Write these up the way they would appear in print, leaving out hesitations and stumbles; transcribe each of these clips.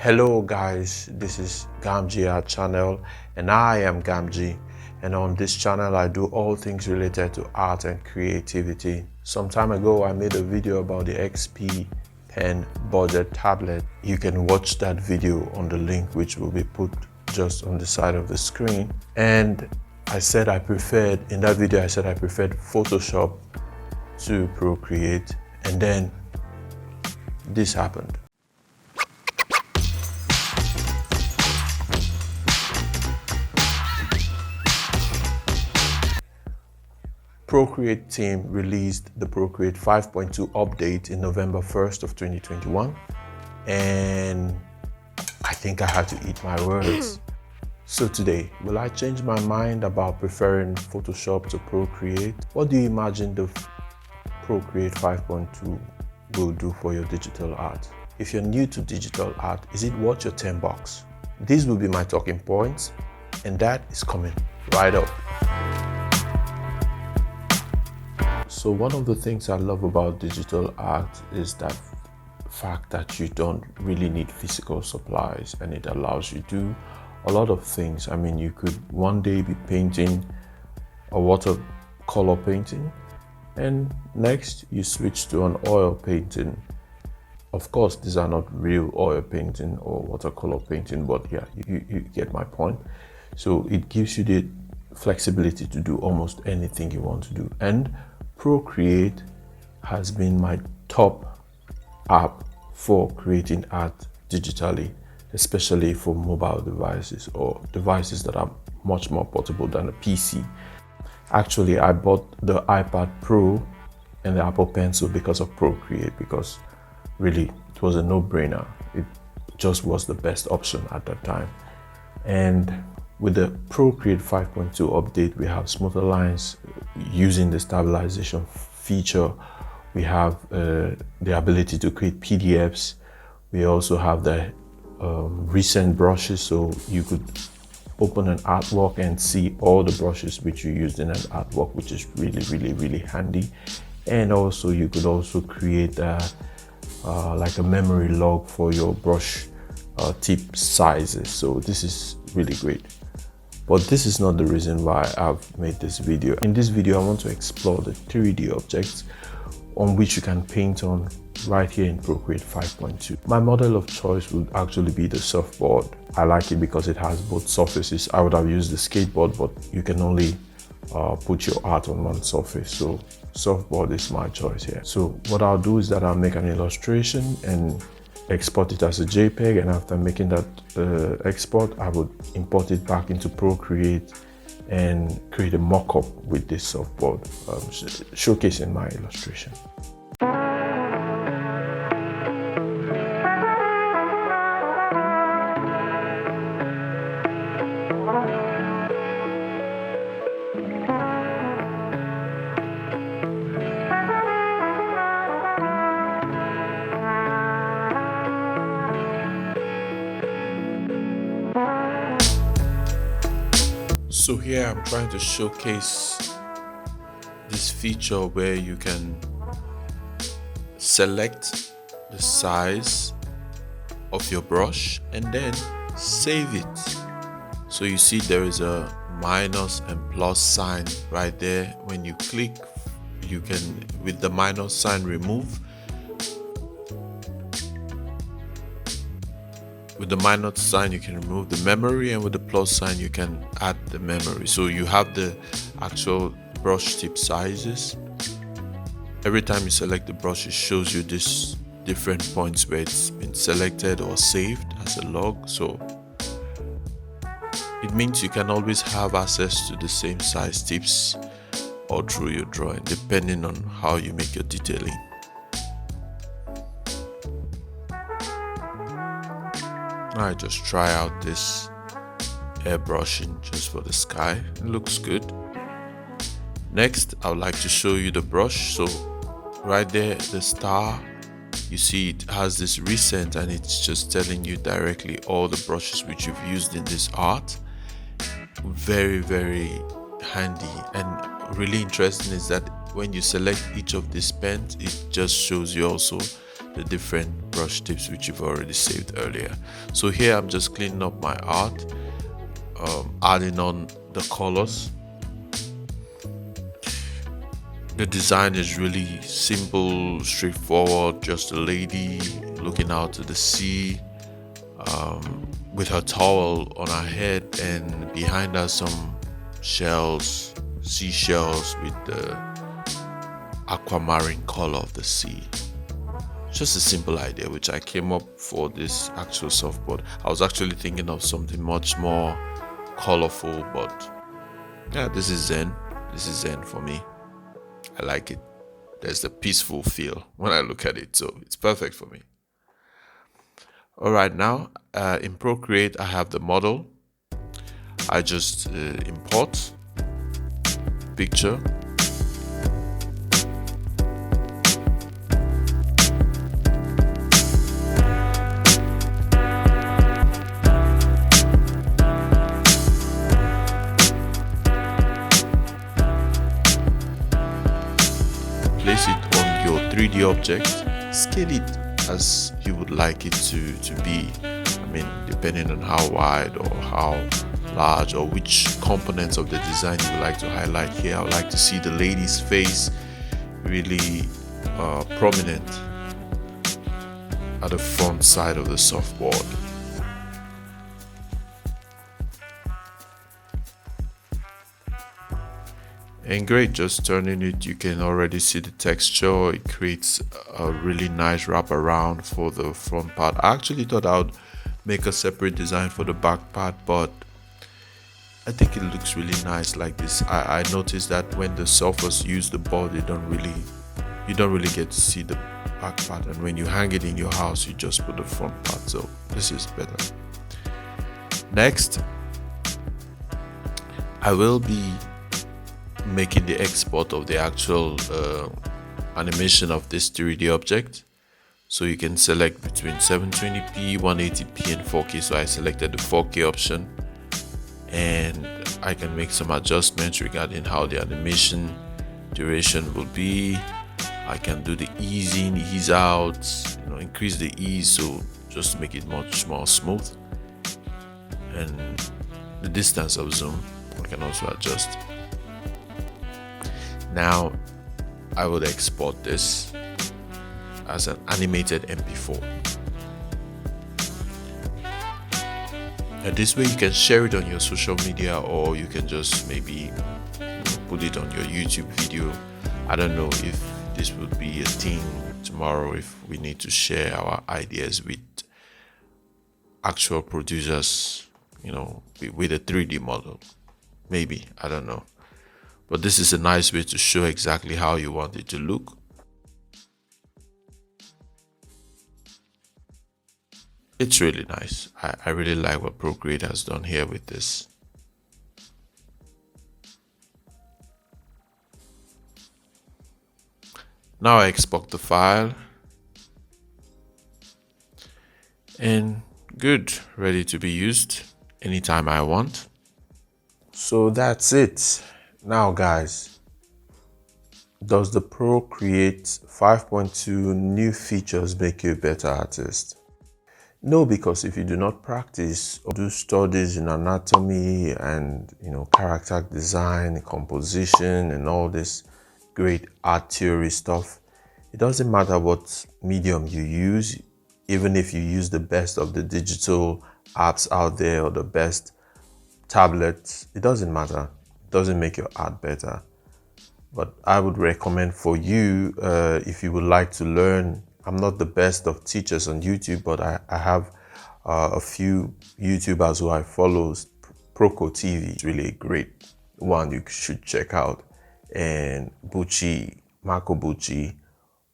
Hello guys, this is Gamji Art channel and I am Gamji, and on this channel I do all things related to art and creativity. Some time ago I made a video about the XP Pen budget tablet. You can watch that video on the link which will be put just on the side of the screen. And I said I preferred Photoshop to Procreate, and then this happened. Procreate team released the Procreate 5.2 update in November 1st of 2021, and I think I had to eat my words. So today, will I change my mind about preferring Photoshop to Procreate? What do you imagine the Procreate 5.2 will do for your digital art? If you're new to digital art, is it worth your $10? These will be my talking points, and that is coming right up. So one of the things I love about digital art is that fact that you don't really need physical supplies, and it allows you to do a lot of things. I mean, you could one day be painting a watercolor painting, and next you switch to an oil painting. Of course, these are not real oil painting or watercolor painting, but yeah, you get my point. So it gives you the flexibility to do almost anything you want to do. And Procreate has been my top app for creating art digitally, especially for mobile devices or devices that are much more portable than a PC. Actually, I bought the iPad Pro and the Apple Pencil because of Procreate, because really it was a no-brainer. It just was the best option at that time. And with the Procreate 5.2 update, we have smoother lines using the stabilization feature. We have the ability to create PDFs. We also have the recent brushes, so you could open an artwork and see all the brushes which you used in an artwork, which is really handy. And also you could also create like a memory log for your brush tip sizes. So this is really great. But this is not the reason why I've made this video. In this video, I want to explore the 3D objects on which you can paint on right here in Procreate 5.2. My model of choice would actually be the surfboard. I like it because it has both surfaces. I would have used the skateboard, but you can only put your art on one surface. So surfboard is my choice here. So what I'll do is that I'll make an illustration and export it as a JPEG, and after making that export, I would import it back into Procreate and create a mock-up with this surfboard, showcasing my illustration. So here I'm trying to showcase this feature where you can select the size of your brush and then save it. So you see there is a minus and plus sign right there. When you click, you can, with the minus sign, remove. With the minus sign, you can remove the memory, and with the plus sign, you can add the memory. So you have the actual brush tip sizes. Every time you select the brush, it shows you this different points where it's been selected or saved as a log. So it means you can always have access to the same size tips all through your drawing, depending on how you make your detailing. I just try out this airbrushing just for the sky. It looks good. Next, I would like to show you the brush. So right there, the star, you see it has this recent, and it's just telling you directly all the brushes which you've used in this art. Very handy, and really interesting is that when you select each of these pens, it just shows you also the different brush tips which you've already saved earlier. So here I'm just cleaning up my art, adding on the colors. The design is really simple, straightforward, just a lady looking out to the sea, with her towel on her head, and behind her some shells, seashells with the aquamarine color of the sea. Just a simple idea which I came up for this actual softboard. I was actually thinking of something much more colorful, but yeah, this is zen. This is zen for me. I like it. There's the peaceful feel when I look at it, so it's perfect for me. All right, now in Procreate I have the model. I just import picture, place it on your 3D object, scale it as you would like it to be. I mean, depending on how wide or how large or which components of the design you would like to highlight. Here I would like to see the lady's face really prominent at the front side of the softboard. And great, just turning it, you can already see the texture. It creates a really nice wraparound for the front part. I actually thought I would make a separate design for the back part, but I think it looks really nice like this. I noticed that when the surfers use the board, you don't really get to see the back part, and when you hang it in your house, you just put the front part. So this is better. Next, I will be making the export of the actual animation of this 3D object. So you can select between 720p, 180p and 4K. So I selected the 4K option, and I can make some adjustments regarding how the animation duration will be. I can do the ease in, ease out, increase the ease, so just to make it much more smooth, and the distance of zoom I can also adjust. Now I will export this as an animated MP4. And this way you can share it on your social media, or you can just maybe put it on your YouTube video. I don't know if this would be a thing tomorrow, if we need to share our ideas with actual producers, with a 3D model. Maybe, I don't know. But this is a nice way to show exactly how you want it to look. It's really nice. I really like what Procreate has done here with this. Now I export the file. And good, ready to be used anytime I want. So that's it. Now guys, does the Procreate 5.2 new features make you a better artist? No, because if you do not practice or do studies in anatomy and character design, composition and all this great art theory stuff, it doesn't matter what medium you use. Even if you use the best of the digital apps out there or the best tablets, it doesn't matter. It doesn't make your art better. But I would recommend for you, if you would like to learn, I'm not the best of teachers on YouTube, but I have a few YouTubers who I follow. Procreate TV is really a great one you should check out. And Marco Bucci,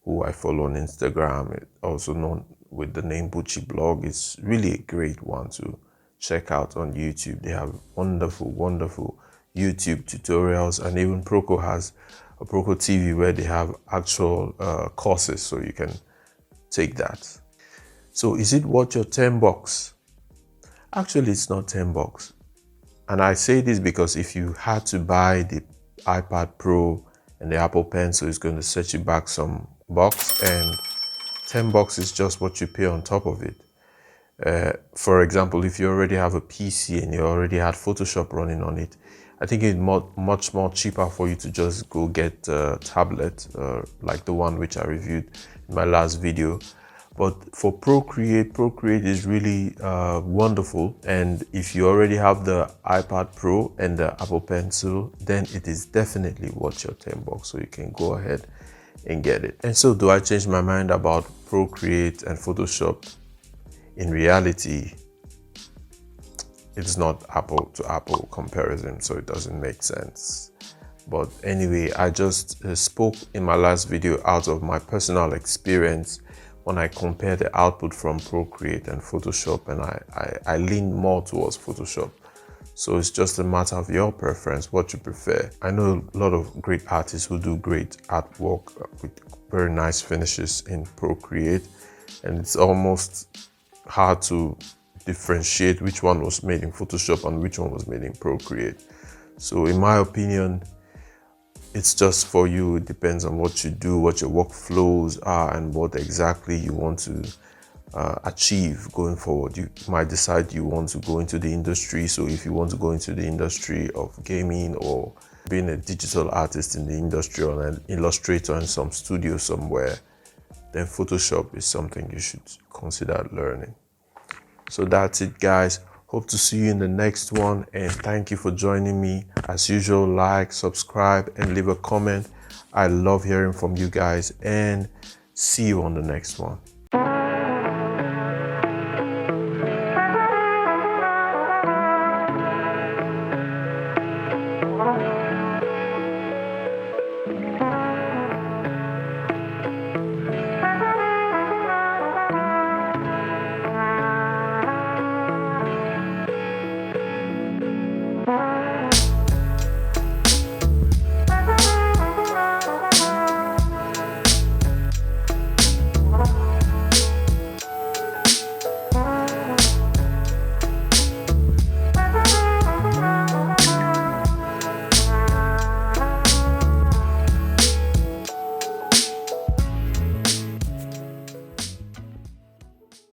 who I follow on Instagram, also known with the name Bucci Blog, is really a great one to check out on YouTube. They have wonderful YouTube tutorials, and even Procreate has a Procreate TV where they have actual courses, so you can take that. So is it worth your $10? Actually, it's not $10. And I say this because if you had to buy the iPad Pro and the Apple Pencil, it's going to set you back some bucks. And $10 is just what you pay on top of it. For example, if you already have a PC and you already had Photoshop running on it, I think it's much more cheaper for you to just go get a tablet, like the one which I reviewed in my last video. But for Procreate is really wonderful. And if you already have the iPad Pro and the Apple Pencil, then it is definitely worth your $10. So you can go ahead and get it. And so do I change my mind about Procreate and Photoshop? In reality, it's not apple to apple comparison, so it doesn't make sense. But anyway, I just spoke in my last video out of my personal experience when I compare the output from Procreate and Photoshop, and I lean more towards Photoshop. So it's just a matter of your preference, what you prefer. I know a lot of great artists who do great artwork with very nice finishes in Procreate, and it's almost hard to differentiate which one was made in Photoshop and which one was made in Procreate. So in my opinion, it's just for you. It depends on what you do, what your workflows are, and what exactly you want to achieve going forward. You might decide you want to go into the industry. So if you want to go into the industry of gaming or being a digital artist in the industry or an illustrator in some studio somewhere, then Photoshop is something you should consider learning. So that's it, guys. Hope to see you in the next one, and thank you for joining me. As usual, like, subscribe, and leave a comment. I love hearing from you guys, and see you on the next one.